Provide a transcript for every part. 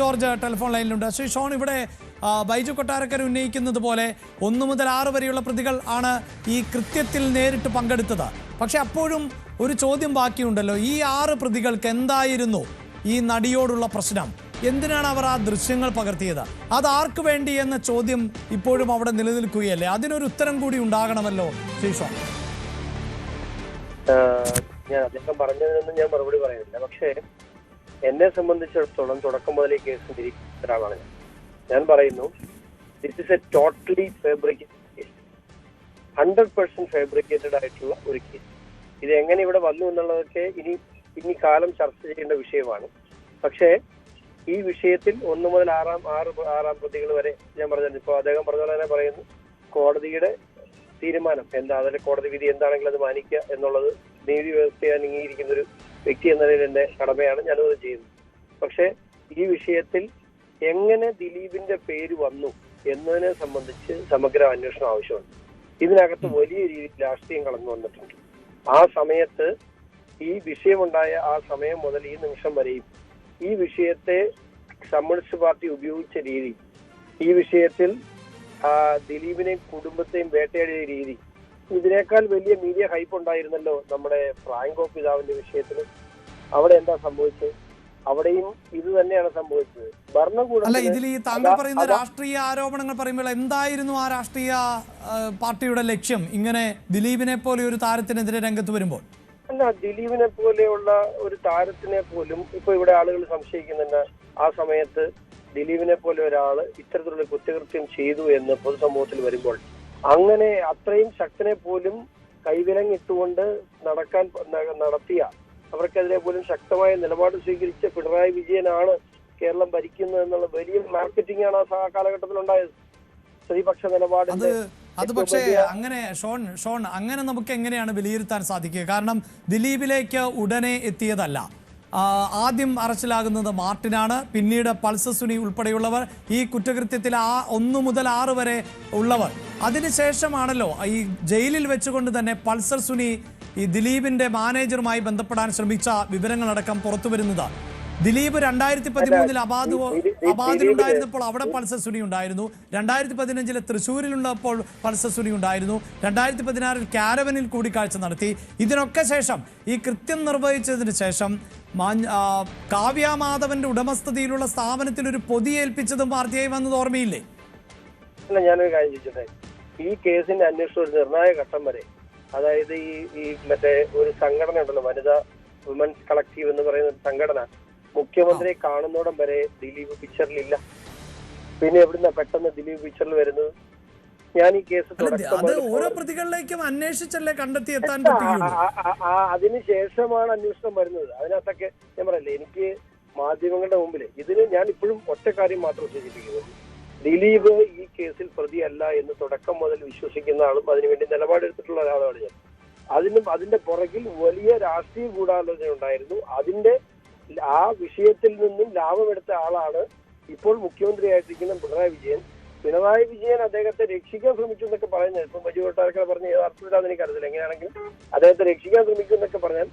George telephone ലൈനിലുണ്ട്. ശ്രീ ഷോൺ, ഇവിടെ ബൈജു കൊട്ടാരക്കര ഉന്നയിക്കുന്നത് പോലെ 1 മുതൽ 6 വരെയുള്ള പ്രതികൾ ആണ് ഈ കൃത്യത്തിൽ നേരിട്ട് പങ്കെടുത്തത്. പക്ഷെ അപ്പോഴും ഒരു ചോദ്യം ബാക്കിയുണ്ടല്ലോ. ഈ 6 പ്രതികൾക്ക് എന്തായിരുന്നു ഈ നടിയോടുള്ള പ്രശ്നം? എന്തിനാണ് അവർ ആ ദൃശ്യങ്ങൾ പകർത്തിയത്? അത് ആർക്ക് വേണ്ടി എന്ന ചോദ്യം ഇപ്പോഴും അവിടെ നിലനിൽക്കുകയല്ലേ? അതിനൊരു ഉത്തരം കൂടി ഉണ്ടാകണമല്ലോ ശ്രീ ഷോൺ. ഞാൻ അദ്ദേഹം പറഞ്ഞതിനൊന്നും ഞാൻ മറുപടി പറയുന്നില്ല. പക്ഷേ എന്നെ സംബന്ധിച്ചിടത്തോളം തുടക്കം മുതൽ ഈ കേസ് നിരീക്ഷിച്ച ഒരാളാണ് ഞാൻ പറയുന്നു, this is A totally fabricated case, 100% fabricated ആയിട്ടുള്ള ഒരു കേസ്. ഇത് എങ്ങനെ ഇവിടെ വന്നു എന്നുള്ളതൊക്കെ ഇനി കാലം ചർച്ച ചെയ്യേണ്ട വിഷയമാണ്. പക്ഷേ ഈ വിഷയത്തിൽ 1 മുതൽ 6 പ്രതികൾ വരെ ഞാൻ പറഞ്ഞത് ഇപ്പോൾ അദ്ദേഹം പറഞ്ഞ പോലെ തന്നെ പറയുന്നു, കോടതിയുടെ തീരുമാനം എന്താ, അതിലെ കോടതി വിധി എന്താണെങ്കിലും അത് മാനിക്കുക എന്നുള്ളത് നീതി വ്യവസ്ഥയെ അംഗീകരിക്കുന്ന ഒരു വ്യക്തി എന്ന നിലയിൽ എന്റെ കടമയാണ്, ഞാനത് ചെയ്യുന്നത്. പക്ഷെ ഈ വിഷയത്തിൽ എങ്ങനെ ദിലീപിന്റെ പേര് വന്നു എന്നതിനെ സംബന്ധിച്ച് സമഗ്ര അന്വേഷണം ആവശ്യമാണ്. ഇതിനകത്ത് വലിയ രീതിയിൽ രാഷ്ട്രീയം കടന്നു വന്നിട്ടുണ്ട്. ആ സമയത്ത് ഈ വിഷയമുണ്ടായ ആ സമയം മുതൽ ഈ നിമിഷം വരെയും ഈ വിഷയത്തെ കമ്മ്യൂണിസ്റ്റ് പാർട്ടി ഉപയോഗിച്ച രീതി, ഈ വിഷയത്തിൽ ദിലീപിനെയും കുടുംബത്തെയും വേട്ടയാടിയ രീതി, ഇതിനേക്കാൾ വലിയ മീഡിയ ഹൈപ്പ് ഉണ്ടായിരുന്നല്ലോ നമ്മുടെ ഫ്രാങ്കോ പിതാവിന്റെ വിഷയത്തിൽ. അവിടെ എന്താ സംഭവിച്ചത്? അവിടെയും ഇത് തന്നെയാണ് സംഭവിച്ചത്. അല്ല, ഇതിൽ ഈ താങ്കൾ പറയുന്ന രാഷ്ട്രീയ ആരോപണങ്ങൾ പറയുമ്പോൾ എന്തായിരുന്നു ആ രാഷ്ട്രീയ പാർട്ടിയുടെ ലക്ഷ്യം ഇങ്ങനെ ദിലീപിനെ പോലെ ഒരു താരത്തിനെതിരെ രംഗത്ത് വരുമ്പോൾ? അല്ല, ദിലീപിനെ പോലെയുള്ള ഒരു താരത്തിനെ പോലും ഇപ്പൊ ഇവിടെ ആളുകൾ സംശയിക്കുന്നുണ്ട്. ആ സമയത്ത് ദിലീപിനെ പോലെ ഒരാള് ഇത്തരത്തിലുള്ള കുറ്റകൃത്യം ചെയ്തു എന്ന് പൊതുസമൂഹത്തിൽ വരുമ്പോൾ അങ്ങനെ അത്രയും ശക്തനെ പോലും കൈവിലങ്ങിട്ടുകൊണ്ട് നടത്തിയ, അവർക്കെതിരെ പോലും ശക്തമായ നിലപാട് സ്വീകരിച്ച പിണറായി വിജയനാണ് കേരളം ഭരിക്കുന്നത് എന്നുള്ള വലിയ മാർക്കറ്റിംഗ് ആണ് ആ കാലഘട്ടത്തിൽ ഉണ്ടായത്. സ്ത്രീപക്ഷ നിലപാടിന്റെ അത് പക്ഷേ അങ്ങനെ ഷോൺ അങ്ങനെ നമുക്ക് എങ്ങനെയാണ് വിലയിരുത്താൻ സാധിക്കുക? കാരണം ദിലീപിലേക്ക് ഉടനെ എത്തിയതല്ല. ആദ്യം അറസ്റ്റിലാകുന്നത് മാർട്ടിനാണ്, പിന്നീട് പൾസർ സുനി ഉൾപ്പെടെയുള്ളവർ, ഈ കുറ്റകൃത്യത്തിൽ 1 മുതൽ 6 വരെ ഉള്ളവർ. അതിനുശേഷമാണല്ലോ ഈ ജയിലിൽ വെച്ചുകൊണ്ട് തന്നെ പൾസർ സുനി ഈ ദിലീപിന്റെ മാനേജറുമായി ബന്ധപ്പെടാൻ ശ്രമിച്ച വിവരങ്ങളടക്കം പുറത്തു വരുന്നത്. ദിലീപ് 2013 അബാദിലുണ്ടായിരുന്നപ്പോൾ അവിടെ പൾസർ സുനി ഉണ്ടായിരുന്നു, 2015 തൃശ്ശൂരിലുള്ളപ്പോൾ പൾസർ സുനി ഉണ്ടായിരുന്നു, 2016 കാരവനിൽ കൂടിക്കാഴ്ച നടത്തി. ഇതിനൊക്കെ ശേഷം ഈ കൃത്യം നിർവഹിച്ചതിന് ശേഷം കാവ്യ മാധവന്റെ ഉടമസ്ഥതയിലുള്ള സ്ഥാപനത്തിൽ ഒരു പൊതി ഏൽപ്പിച്ചതും വാർത്തയായി വന്നത് ഓർമ്മയില്ലേ? ഞാനൊരു കാര്യം ചോദിച്ചോട്ടെ, ഈ കേസിന്റെ അന്വേഷണം ഒരു നിർണായക ഘട്ടം വരെ, അതായത് ഈ മറ്റേ ഒരു സംഘടന ഉണ്ടല്ലോ, വനിതാ വുമൻസ് കളക്റ്റീവ് എന്ന് പറയുന്ന ഒരു സംഘടന, മുഖ്യമന്ത്രിയെ കാണുന്നോടം വരെ ദിലീപ് പിക്ചറിലില്ല. പിന്നെ എവിടുന്ന പെട്ടെന്ന് ദിലീപ് പിക്ചറിൽ വരുന്നത്? ഞാൻ ഈ കേസ് ഓരോ പ്രതികളിലേക്കും അന്വേഷിച്ചല്ലേ കണ്ടെത്തി എത്താൻ അതിനുശേഷമാണ് അന്വേഷണം വരുന്നത്. അതിനകത്തൊക്കെ ഞാൻ പറയല്ലേ, എനിക്ക് മാധ്യമങ്ങളുടെ മുമ്പിൽ ഇതിന് ഞാൻ ഇപ്പോഴും ഒറ്റ കാര്യം മാത്രം സൂചിപ്പിക്കുന്നത്, ദിലീപ് ഈ കേസിൽ പ്രതിയല്ല എന്ന് തുടക്കം മുതൽ വിശ്വസിക്കുന്ന ആളും അതിനുവേണ്ടി നിലപാടെടുത്തിട്ടുള്ള ഒരാളാണ് ഞാൻ. അതിന്റെ പുറകിൽ വലിയ രാഷ്ട്രീയ ഗൂഢാലോചന ഉണ്ടായിരുന്നു. അതിന്റെ ആ വിഷയത്തിൽ നിന്നും ലാഭമെടുത്ത ആളാണ് ഇപ്പോൾ മുഖ്യമന്ത്രിയായിട്ടിരിക്കുന്ന പിണറായി വിജയൻ അദ്ദേഹത്തെ രക്ഷിക്കാൻ ശ്രമിച്ചു എന്നൊക്കെ പറയുന്നത്. ഇപ്പം ബൈജു കൊട്ടാരക്കര പറഞ്ഞ ഏത് അർത്ഥത്തിലാണെന്ന് എനിക്കറിയില്ല. എങ്ങനെയാണെങ്കിലും അദ്ദേഹത്തെ രക്ഷിക്കാൻ ശ്രമിക്കും എന്നൊക്കെ പറഞ്ഞാൽ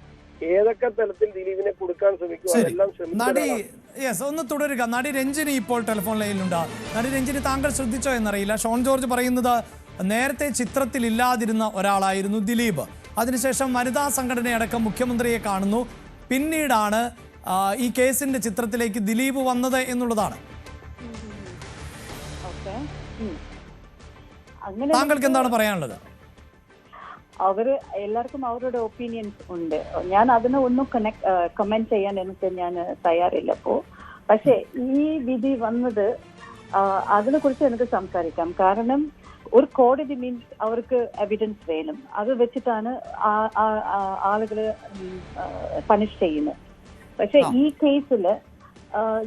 ഏതൊക്കെ തലത്തിൽ ദിലീപിനെ കൊടുക്കാൻ ശ്രമിക്കും അതെല്ലാം ശ്രമിക്കും. ഒന്ന് തുടരുക. നടി രഞ്ജിനി ഇപ്പോൾ ടെലിഫോൺ ലൈനിലുണ്ട്. നടി രഞ്ജിനി, താങ്കൾ ശ്രദ്ധിച്ചോ എന്നറിയില്ല, ഷോൺ ജോർജ് പറയുന്നത് നേരത്തെ ചിത്രത്തിൽ ഇല്ലാതിരുന്ന ഒരാളായിരുന്നു ദിലീപ്. അതിനുശേഷം വനിതാ സംഘടനയടക്കം മുഖ്യമന്ത്രിയെ കാണുന്നു, പിന്നീടാണ് ഈ കേസിന്റെ ചിത്രത്തിലേക്ക് ദിലീപ് വന്നത് എന്നുള്ളതാണ്. താങ്കൾക്ക് എന്താണ് പറയാനുള്ളത്? അവര് എല്ലാവർക്കും അവരുടെ ഒപ്പീനിയൻസ് ഉണ്ട്. ഞാൻ അതിനെ ഒന്നും കമന്റ് ചെയ്യാൻ എനിക്ക് ഞാൻ തയ്യാറില്ല. പക്ഷെ ഈ വിധി വന്നത് അതിനെ കുറിച്ച് എനിക്ക് സംസാരിക്കാം. കാരണം ഒരു കോടതി മീൻസ് അവർക്ക് എവിഡൻസ് വേണം, അത് വെച്ചിട്ടാണ് ആളുകള് പണിഷ് ചെയ്യുന്നത്. പക്ഷെ ഈ കേസില്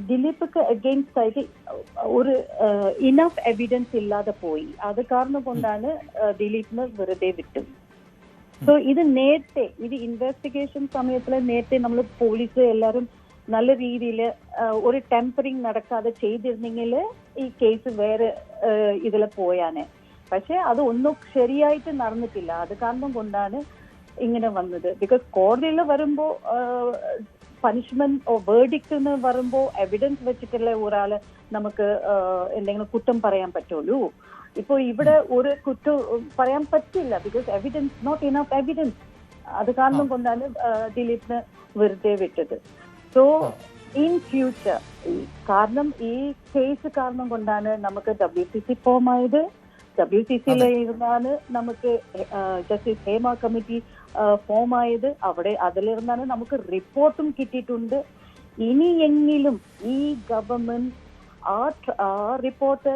ദിലീപിക്ക് അഗെയിൻസ്റ്റ് ആയിട്ട് ഒരു ഇനഫ് എവിഡൻസ് ഇല്ലാതെ പോയി. അത് കാരണം കൊണ്ടാണ് ദിലീപിന് വെറുതെ വിട്ടു. സോ ഇത് ഇൻവെസ്റ്റിഗേഷൻ സമയത്തില് നേരത്തെ നമ്മൾ പോലീസ് എല്ലാവരും നല്ല രീതിയിൽ ഒരു ടെമ്പറിങ് നടക്കാതെ ചെയ്തിരുന്നെങ്കിൽ ഈ കേസ് വേറെ ഇതിൽ പോയാനെ. പക്ഷെ അത് ഒന്നും ശരിയായിട്ട് നടന്നിട്ടില്ല. അത് കാരണം കൊണ്ടാണ് ഇങ്ങനെ വന്നത്. ബിക്കോസ് കോടതിയിൽ വരുമ്പോ പണിഷ്മെന്റ് വേർഡിക്റ്റ് എന്ന് വരുമ്പോൾ എവിഡൻസ് വെച്ചിട്ടുള്ള ഒരാള് നമുക്ക് എന്തെങ്കിലും കുറ്റം പറയാൻ പറ്റുള്ളൂ. ഇപ്പൊ ഇവിടെ ഒരു കുറ്റം പറയാൻ പറ്റില്ല, because evidence not enough evidence. അത് കാരണം കൊണ്ടാണ് ദിലീപിന് വെറുതെ വിട്ടത്. സോ ഇൻ ഫ്യൂച്ചർ കാരണം ഈ കേസ് കാരണം കൊണ്ടാണ് നമുക്ക് WCC ഫോം ആയത്. WCCയിൽ ഇരുന്നാണ് നമുക്ക് ജസ്റ്റിസ് ഹേമ കമ്മിറ്റി ഫോം ആയത്. അവിടെ അതിലിരുന്നാണ് നമുക്ക് റിപ്പോർട്ടും കിട്ടിയിട്ടുണ്ട്. ഇനിയെങ്കിലും ഈ ഗവൺമെന്റ് ആ റിപ്പോർട്ട്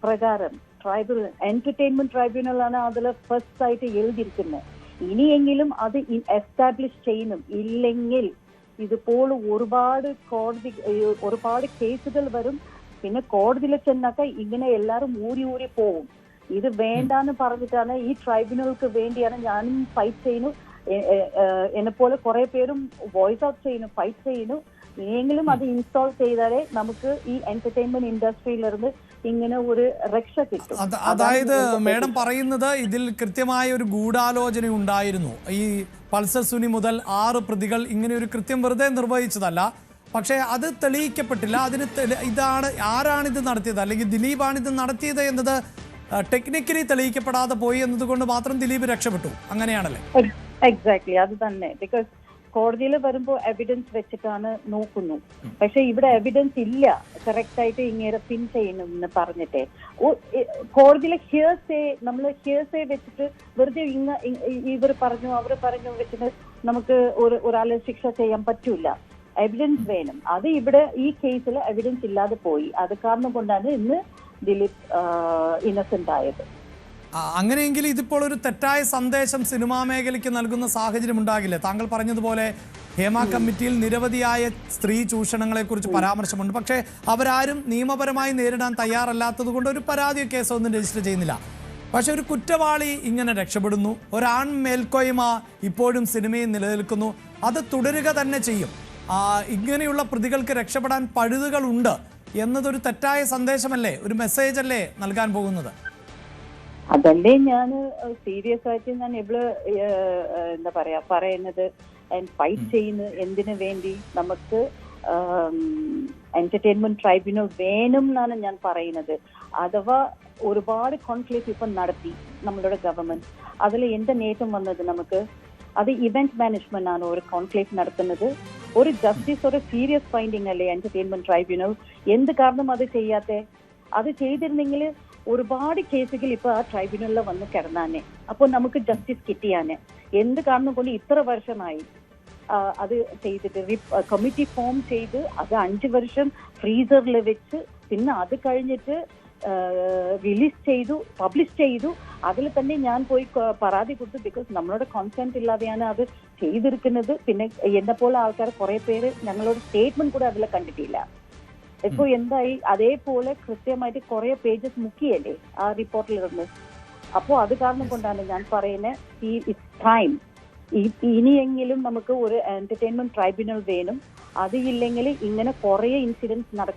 പ്രകാരം ട്രൈബ്യൂണൽ എന്റർടൈൻമെന്റ് ട്രൈബ്യൂണലാണ് അതിൽ ഫസ്റ്റ് ആയിട്ട് എഴുതിയിരിക്കുന്നത്. ഇനിയെങ്കിലും അത് എസ്റ്റാബ്ലിഷ് ചെയ്യണം. ഇല്ലെങ്കിൽ ഇതുപോലെ ഒരുപാട് കേസുകൾ വരും. പിന്നെ കോടതിയിൽ ചെന്നൊക്കെ ഇങ്ങനെ എല്ലാരും ഊരി പോകും. ഇത് വേണ്ടാന്ന് പറഞ്ഞിട്ടാണ് ഈ ട്രൈബ്യൂണലുകൾക്ക് വേണ്ടിയാണ് ഞാനും ഫൈറ്റ് ചെയ്യുന്നു. എന്നെ പോലെ കുറെ പേരും വോയിസ് ഔട്ട് ചെയ്യുന്നു, ഫൈറ്റ് ചെയ്യുന്നു. ഇനിയെങ്കിലും അത് ഇൻസ്റ്റാൾ ചെയ്താലേ നമുക്ക് ഈ എന്റർടൈൻമെന്റ് ഇൻഡസ്ട്രിയിലിருந்து ഇങ്ങനെ ഒരു രക്ഷ കിട്ടും. അതായത് മേഡം പറയുന്നത് ഇതിൽ കൃത്യമായ ഒരു ഗൂഢാലോചന ഉണ്ടായിരുന്നു. ഈ പൾസർ സുനി മുതൽ 6 പ്രതികൾ ഇങ്ങനെ ഒരു കൃത്യം വെറുതെ നിർവഹിച്ചതല്ല. പക്ഷേ അത് തെളിയിക്കപ്പെട്ടില്ല. അതിന് ആരാണിത് നടത്തിയത്, അല്ലെങ്കിൽ ദിലീപാണിത് നടത്തിയത് എന്നത് ടെക്നിക്കലി തെളിയിക്കപ്പെടാതെ പോയി എന്നതുകൊണ്ട് മാത്രം ദിലീപ് രക്ഷപ്പെട്ടു. അങ്ങനെയാണല്ലേ? എക്സാക്ട്ലി, അത് തന്നെ. ബിക്കോസ് കോടതിയിൽ വരുമ്പോൾ എവിഡൻസ് വെച്ചിട്ടാണ് നോക്കുന്നു. പക്ഷെ ഇവിടെ എവിഡൻസ് ഇല്ല കറക്റ്റ് ആയിട്ട് ഇങ്ങനെ പിൻ ചെയ്യണമെന്ന് പറഞ്ഞിട്ട്. കോടതിയിലെ നമ്മള് ഹിയർസേ വെച്ചിട്ട് വെറുതെ ഇവർ പറഞ്ഞു അവർ പറഞ്ഞു വെച്ചിട്ട് നമുക്ക് ഒരാളെ ശിക്ഷ ചെയ്യാൻ പറ്റൂല. എവിഡൻസ് വേണം. അത് ഇവിടെ ഈ കേസിൽ എവിഡൻസ് ഇല്ലാതെ പോയി. അത് കാരണം കൊണ്ടാണ് ഇന്ന് ദിലീപ് ഇന്നസെന്റ് ആയത്. അങ്ങനെയെങ്കിൽ ഇതിപ്പോൾ ഒരു തെറ്റായ സന്ദേശം സിനിമാ മേഖലയ്ക്ക് നൽകുന്ന സാഹചര്യം ഉണ്ടാകില്ലേ? താങ്കൾ പറഞ്ഞതുപോലെ ഹേമ കമ്മിറ്റിയിൽ നിരവധിയായ സ്ത്രീ ചൂഷണങ്ങളെക്കുറിച്ച് പരാമർശമുണ്ട്. പക്ഷേ അവരാരും നിയമപരമായി നേരിടാൻ തയ്യാറല്ലാത്തത് കൊണ്ട് ഒരു പരാതിയോ കേസോ ഒന്നും രജിസ്റ്റർ ചെയ്യുന്നില്ല. പക്ഷെ ഒരു കുറ്റവാളി ഇങ്ങനെ രക്ഷപ്പെടുന്നു. ഒരാൺ മേൽക്കോയ്മ ഇപ്പോഴും സിനിമയിൽ നിലനിൽക്കുന്നു. അത് തുടരുക തന്നെ ചെയ്യും. ഇങ്ങനെയുള്ള പ്രതികൾക്ക് രക്ഷപ്പെടാൻ പഴുതുകളുണ്ട് എന്നതൊരു തെറ്റായ സന്ദേശമല്ലേ, ഒരു മെസ്സേജ് അല്ലേ നൽകാൻ പോകുന്നത്? അതല്ലേ ഞാൻ സീരിയസ് ആയിട്ട് ഞാൻ ഇവിടെ എന്താ പറയാ പറയുന്നത്, ഫൈറ്റ് ചെയ്യുന്നത് എന്തിനു വേണ്ടി നമുക്ക് എന്റർടൈൻമെന്റ് ട്രൈബ്യൂണൽ വേണം എന്നാണ് ഞാൻ പറയുന്നത്. അഥവാ ഒരുപാട് കോൺക്ലേവ് ഇപ്പം നടത്തി നമ്മളുടെ ഗവൺമെന്റ്. അതിൽ എന്റെ നേട്ടം വന്നത് നമുക്ക് അത് ഇവന്റ് മാനേജ്മെന്റ് ആണ് ഒരു കോൺക്ലേവ് നടത്തുന്നത്. ഒരു ജസ്റ്റിസ് ഒരു സീരിയസ് ഫൈൻഡിങ് അല്ലേ എന്റർടൈൻമെന്റ് ട്രൈബ്യൂണൽ. എന്ത് കാരണം അത് ചെയ്യാത്തെ? അത് ചെയ്തിരുന്നെങ്കിൽ ഒരുപാട് കേസുകൾ ഇപ്പൊ ആ ട്രൈബ്യൂണലിൽ വന്ന് കിടന്നാനെ. അപ്പോൾ നമുക്ക് ജസ്റ്റിസ് കിട്ടിയാനെ. എന്ത് കാരണം കൊണ്ട് ഇത്ര വർഷമായി അത് ചെയ്തിട്ട് കമ്മിറ്റി ഫോം ചെയ്ത് അത് 5 വർഷം ഫ്രീസറിൽ വെച്ച് പിന്നെ അത് കഴിഞ്ഞിട്ട് റിലീസ് ചെയ്തു, പബ്ലിഷ് ചെയ്തു. അതിൽ തന്നെ ഞാൻ പോയി പരാതി കൊടുത്തു. ബിക്കോസ് നമ്മളുടെ കോൺസെന്റ് ഇല്ലാതെയാണ് അത് ചെയ്തിരിക്കുന്നത്. പിന്നെ എന്നെ പോലെ ആൾക്കാർ കുറെ പേര് ഞങ്ങളോട് സ്റ്റേറ്റ്മെന്റ് കൂടെ അതിൽ കണ്ടിട്ടില്ല. ഇപ്പൊ എന്തായി? അതേപോലെ കൃത്യമായിട്ട് കുറെ പേജസ് മുക്കിയല്ലേ ആ റിപ്പോർട്ടിലിരുന്ന്. അപ്പോ അത് കാരണം കൊണ്ടാണ് ഞാൻ പറയുന്നത് ഇറ്റ്സ് ടൈം. ഇനിയെങ്കിലും നമുക്ക് ഒരു എന്റർടൈൻമെന്റ് ട്രൈബ്യൂണൽ വേണം. അത് ഇല്ലെങ്കിൽ ഇങ്ങനെ കുറെ ഇൻസിഡൻസ് നടക്കും.